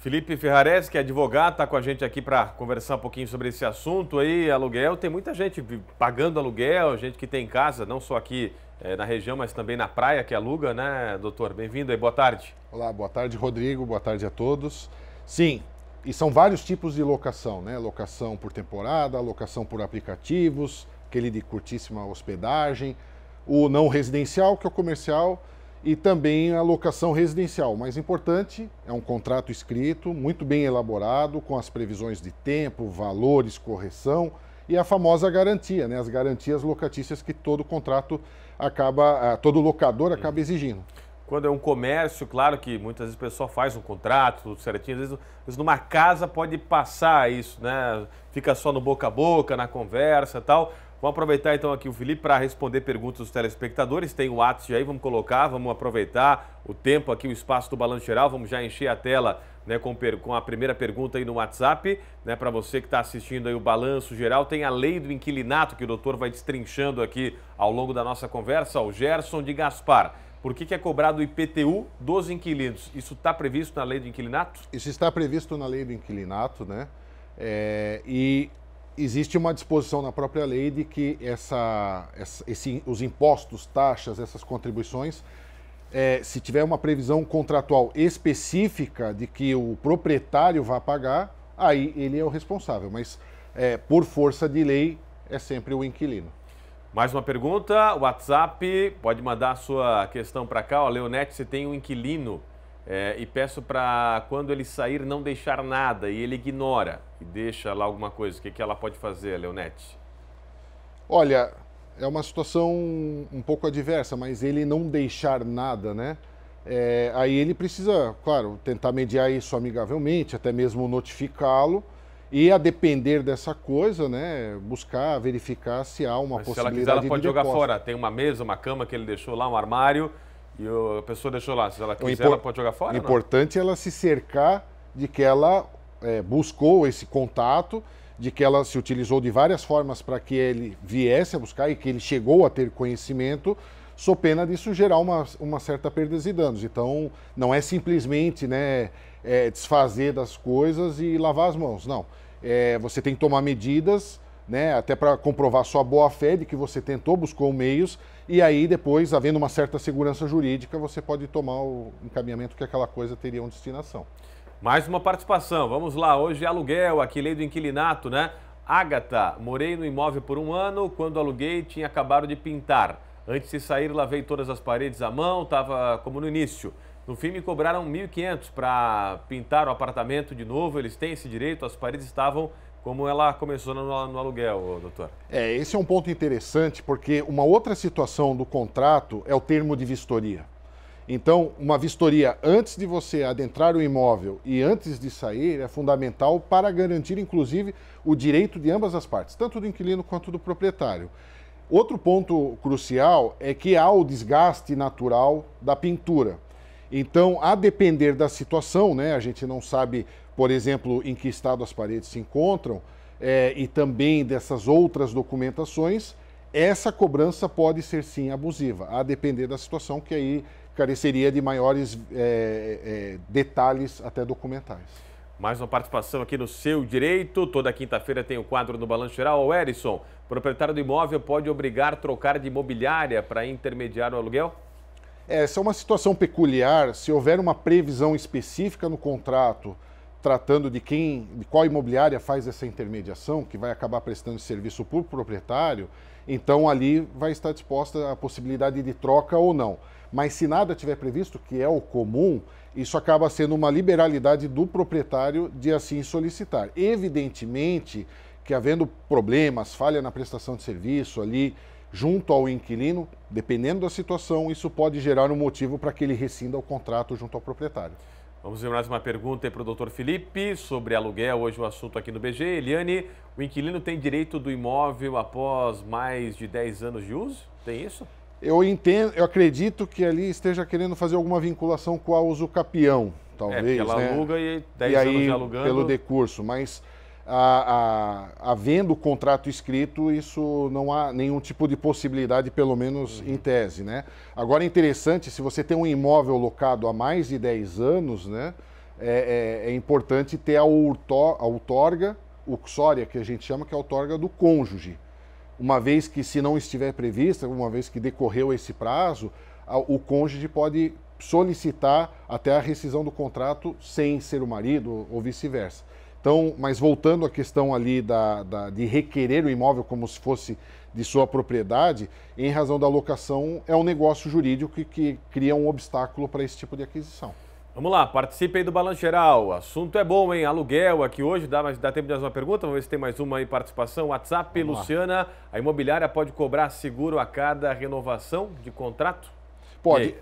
Felipe Ferrarese, que é advogado, está com a gente aqui para conversar um pouquinho sobre esse assunto aí, aluguel. Tem muita gente pagando aluguel, gente que tem casa, não só aqui na região, mas também na praia que aluga, né, doutor? Bem-vindo aí, boa tarde. Olá, boa tarde, Rodrigo, boa tarde a todos. Sim, e são vários tipos de locação, né? Locação por temporada, locação por aplicativos, aquele de curtíssima hospedagem, o não residencial, que é o comercial, e também a locação residencial. O mais importante é um contrato escrito, muito bem elaborado, com as previsões de tempo, valores, correção e a famosa garantia, né? As garantias locatícias que todo contrato acaba, todo locador acaba exigindo. Quando é um comércio, claro que muitas vezes o pessoal faz um contrato, tudo certinho, às vezes numa casa pode passar isso, né? Fica só no boca a boca, na conversa e tal. Vamos aproveitar então aqui o Felipe para responder perguntas dos telespectadores. Tem o WhatsApp aí, vamos colocar, vamos aproveitar o tempo aqui, o espaço do Balanço Geral. Vamos já encher a tela, né, com a primeira pergunta aí no WhatsApp, né, para você que está assistindo aí o Balanço Geral. Tem a lei do inquilinato que o doutor vai destrinchando aqui ao longo da nossa conversa. O Gerson de Gaspar. Por que é cobrado o IPTU dos inquilinos? Isso está previsto na lei do inquilinato? Isso está previsto na lei do inquilinato, né? E existe uma disposição na própria lei de que os impostos, taxas, essas contribuições, se tiver uma previsão contratual específica de que o proprietário vai pagar, aí ele é o responsável. Mas, por força de lei, é sempre o inquilino. Mais uma pergunta, WhatsApp, pode mandar a sua questão para cá. Ó, Leonete, você tem um inquilino e peço para quando ele sair não deixar nada e ele ignora e deixa lá alguma coisa. O que ela pode fazer, Leonete? Olha, é uma situação um pouco adversa, mas ele não deixar nada, né? Aí ele precisa, claro, tentar mediar isso amigavelmente, até mesmo notificá-lo. E a depender dessa coisa, né, buscar, verificar se há uma possibilidade de se ela quiser, ela pode jogar depósito. fora. Tem uma mesa, uma cama que ele deixou lá, um armário, e a pessoa deixou lá. Se ela quiser, ela pode jogar fora? O importante é ela se cercar de que ela buscou esse contato, de que ela se utilizou de várias formas para que ele viesse a buscar e que ele chegou a ter conhecimento, sob pena disso gerar uma certa perda de danos. Então, não é simplesmente, né, desfazer das coisas e lavar as mãos, não. Você tem que tomar medidas, né, até para comprovar sua boa-fé de que você tentou, buscou meios, e aí depois, havendo uma certa segurança jurídica, você pode tomar o encaminhamento que aquela coisa teria uma destinação. Mais uma participação, vamos lá, hoje é aluguel, aqui lei do inquilinato, né? Ágata, morei no imóvel por 1 ano, quando aluguei tinha acabado de pintar. Antes de sair, lavei todas as paredes à mão, estava como no início. No fim, me cobraram 1.500 para pintar o apartamento de novo. Eles têm esse direito, as paredes estavam como ela começou no aluguel, doutor. Esse é um ponto interessante, porque uma outra situação do contrato é o termo de vistoria. Então, uma vistoria antes de você adentrar o imóvel e antes de sair é fundamental para garantir, inclusive, o direito de ambas as partes, tanto do inquilino quanto do proprietário. Outro ponto crucial é que há o desgaste natural da pintura. Então, a depender da situação, né, a gente não sabe, por exemplo, em que estado as paredes se encontram, e também dessas outras documentações, essa cobrança pode ser sim abusiva, a depender da situação, que aí careceria de maiores detalhes até documentais. Mais uma participação aqui no Seu Direito. Toda quinta-feira tem o quadro do Balanço Geral. O Erison, proprietário do imóvel pode obrigar a trocar de imobiliária para intermediar o aluguel? Essa é uma situação peculiar. Se houver uma previsão específica no contrato tratando de qual imobiliária faz essa intermediação, que vai acabar prestando serviço para o proprietário, então ali vai estar disposta a possibilidade de troca ou não. Mas se nada tiver previsto, que é o comum, isso acaba sendo uma liberalidade do proprietário de assim solicitar. Evidentemente que, havendo problemas, falha na prestação de serviço ali junto ao inquilino, dependendo da situação, isso pode gerar um motivo para que ele rescinda o contrato junto ao proprietário. Vamos ver mais uma pergunta aí para o doutor Felipe sobre aluguel. Hoje o assunto aqui no BG. Eliane, o inquilino tem direito do imóvel após mais de 10 anos de uso? Tem isso? Eu acredito que ali esteja querendo fazer alguma vinculação com a usucapião, talvez. Porque ela aluga e 10 e anos aí, de alugando. Pelo decurso, mas havendo contrato escrito, isso não há nenhum tipo de possibilidade, pelo menos em tese, né? Agora é interessante, se você tem um imóvel locado há mais de 10 anos, né? é importante ter a outorga, uxória, que a gente chama, que é a outorga do cônjuge. Uma vez que, se não estiver prevista, uma vez que decorreu esse prazo, o cônjuge pode solicitar até a rescisão do contrato sem ser o marido ou vice-versa. Então, mas voltando à questão ali de requerer o imóvel como se fosse de sua propriedade, em razão da locação, é um negócio jurídico que cria um obstáculo para esse tipo de aquisição. Vamos lá, participe aí do Balanço Geral. O assunto é bom, hein? Aluguel aqui hoje. Dá tempo de fazer uma pergunta? Vamos ver se tem mais uma aí, participação. WhatsApp, Luciana. A imobiliária pode cobrar seguro a cada renovação de contrato? Pode,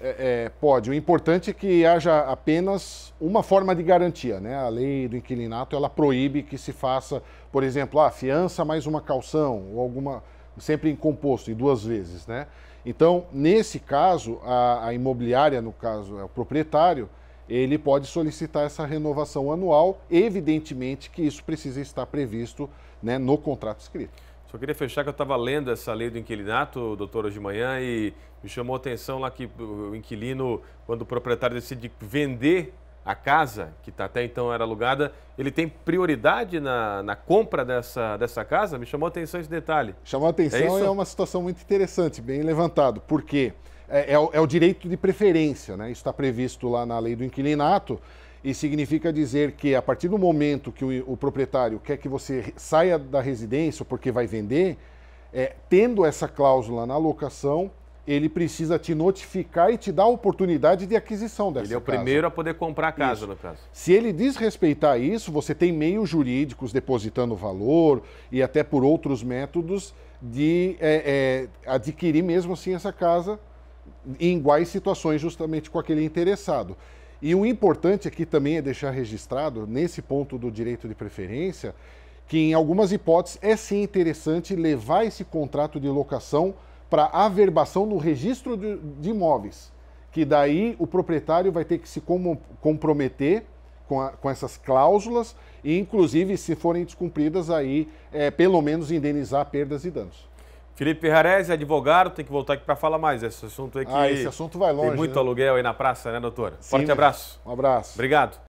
pode. O importante é que haja apenas uma forma de garantia, né? A lei do inquilinato, ela proíbe que se faça, por exemplo, fiança mais uma caução, ou alguma, sempre em composto, em 2 vezes, né? Então, nesse caso, a imobiliária, no caso, é o proprietário, ele pode solicitar essa renovação anual, evidentemente que isso precisa estar previsto, né, no contrato escrito. Só queria fechar que eu estava lendo essa lei do inquilinato, doutor, hoje de manhã, e me chamou a atenção lá que o inquilino, quando o proprietário decide vender a casa, que até então era alugada, ele tem prioridade na compra dessa casa? Me chamou a atenção esse detalhe. Chamou a atenção, é uma situação muito interessante, bem levantado, porque é o direito de preferência, né? Isso está previsto lá na lei do inquilinato e significa dizer que a partir do momento que o proprietário quer que você saia da residência porque vai vender, tendo essa cláusula na locação, ele precisa te notificar e te dar a oportunidade de aquisição dessa casa. Ele é o primeiro a poder comprar a casa, no caso. Se ele desrespeitar isso, você tem meios jurídicos depositando valor e até por outros métodos de adquirir mesmo assim essa casa em iguais situações justamente com aquele interessado. E o importante aqui também é deixar registrado, nesse ponto do direito de preferência, que em algumas hipóteses é sim interessante levar esse contrato de locação para averbação no registro de imóveis, que daí o proprietário vai ter que se comprometer com essas cláusulas e, inclusive, se forem descumpridas, aí pelo menos indenizar perdas e danos. Felipe Ferrarese, advogado, tem que voltar aqui para falar mais. Esse assunto aqui. Esse assunto vai longe. Tem muito né? aluguel aí na praça, né, doutora? Sim, Forte abraço. Um abraço. Obrigado.